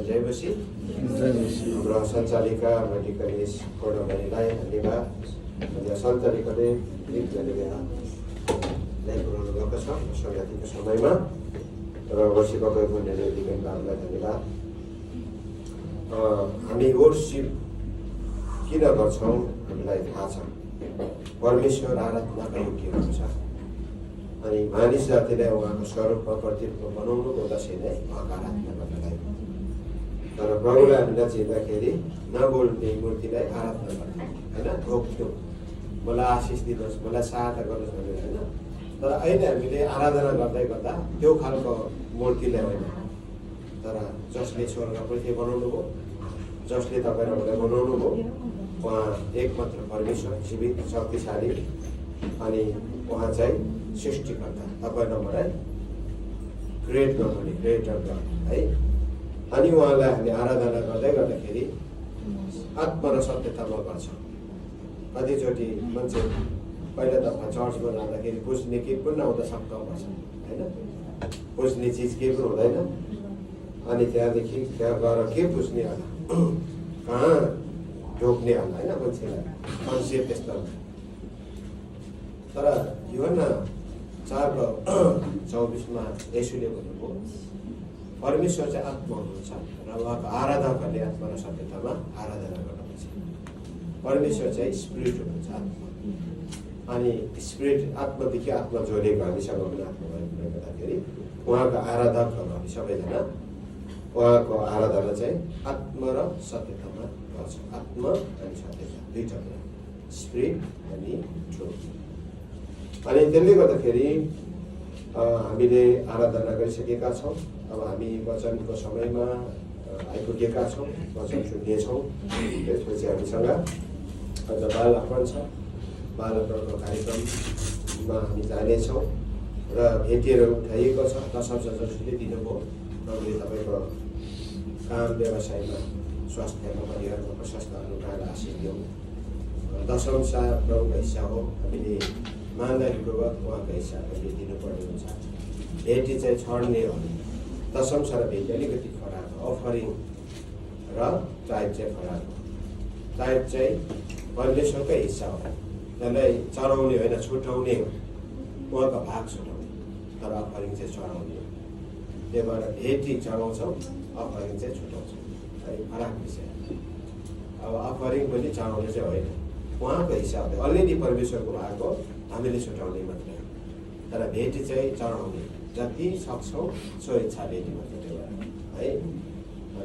जयबसी हाम्रो सञ्चालिका मेडिकलिस कोडमणिलाई धन्यवाद। सञ्चालिकाले लिङ्क गरेर ल्याइपुऱ्याउनु भएको छ संगतिको समयमा र वर्षीको निर्णयदेखि बाबुलाई धन्यवाद। हामी वर्षिप किन गर्छौँ हामीलाई थाहा छ। परमेश्वर आराधनाका योग्य हुन्छ अनि मानिस जातिलाई उहाँको स्वरूपमा प्रतिरूप बनाउनुको उद्देश्य नै उहाँको आराधना गर्नलाई। तर प्रभुलाई हामीलाई चिन्दाखेरि नबोल्ने मूर्तिलाई आराधना गर्थ्यौँ होइन, ढोक्थ्यौँ, मलाई आशिष दिनुहोस्, मलाई सहायता गर्नुहोस् भनेर होइन। तर अहिले हामीले आराधना गर्दै गर्दा त्यो खालको मूर्तिलाई होइन, तर जसले स्वर्ग पृथ्वी बनाउनु भयो, जसले तपाईँहरूलाई बनाउनु भयो, उहाँ एकमात्र परमेश्वर जीवित शक्तिशाली अनि उहाँ चाहिँ सृष्टिकर्ता, तपाईँ नम्बरलाई ग्रेट नम्बर ग्रेटर गड है। अनि उहाँलाई हामी आराधना गर्दै गर्दाखेरि आत्मा र सत्यतामा गर्छौँ। कतिचोटि मान्छे पहिला दफा चर्चमा जाँदाखेरि बुझ्ने केही पनि नहुँदा सक्क पर्छ होइन, बुझ्ने चिज केही पनि हुँदैन। अनि त्यहाँदेखि त्यहाँ गएर के बुझ्ने होला, कहाँ ढोक्ने होला होइन, मान्छेलाई कन्सेप्ट त्यस्तो। तर यूहन्ना 4:24 येशूले भन्नुभयो परमेश्वर चाहिँ आत्मा हुनुहुन्छ र उहाँको आराधकहरूले आत्मा र सत्यतामा आराधना गर्नुपर्छ। परमेश्वर चाहिँ स्पिरिट हुनुहुन्छ, आत्मा। अनि स्पिरिट आत्मादेखि आत्मा जोडिएको हामीसँग पनि आत्मा भएकोले गर्दाखेरि उहाँको आराधकहरू हामी सबैजना उहाँको आराधना चाहिँ आत्मा र सत्यतामा गर्छ। आत्मा अनि सत्यता दुईटा कुरा, स्पिरिट अनि ट्रुथ। अनि त्यसले गर्दाखेरि हामीले आराधना गरिसकेका छौँ। अब हामी वचनको समयमा आइपुगेका छौँ, वचन सुन्नेछौँ। त्यसपछि हामीसँग अझ बाल अर्पण छ, बाल अर्पणको कार्यक्रममा हामी जानेछौँ र भेटीहरू उठाइएको छ। दशम जसले दिनुभयो प्रभुले तपाईँको काम व्यवसायमा स्वास्थ्यमा परिवारमा प्रशस्त अनुग्रह आशिष दिउँ। दशम प्रभुको हिस्सा हो, हामीले इमान्दारीपूर्वक उहाँको हिस्सा हामीले दिनुपर्ने हुन्छ। भेटी चाहिँ छड्ने हो, दशम र भेटी अलिकति फरक हो। अफरिङ र टाइप चाहिँ फरक हो। टाइप चाहिँ परमेश्वरकै हिस्सा हो, त्यसलाई चढाउने होइन, छुट्याउने हो, उहाँको भाग छुट्याउने। तर अफरिङ चाहिँ चढाउने हो। त्यही भएर भेटी चढाउँछौँ, अफरिङ चाहिँ छुट्याउँछौँ, है फरक विषय। अब अफरिङ पनि चढाउने चाहिँ होइन, उहाँको हिस्सा हो, अलरेडी परमेश्वरको भाग हो, हामीले छुट्याउने मात्रै हो। तर भेटी चाहिँ चढाउने, जति सक्छौँ सो इच्छा भेटी मात्रै है।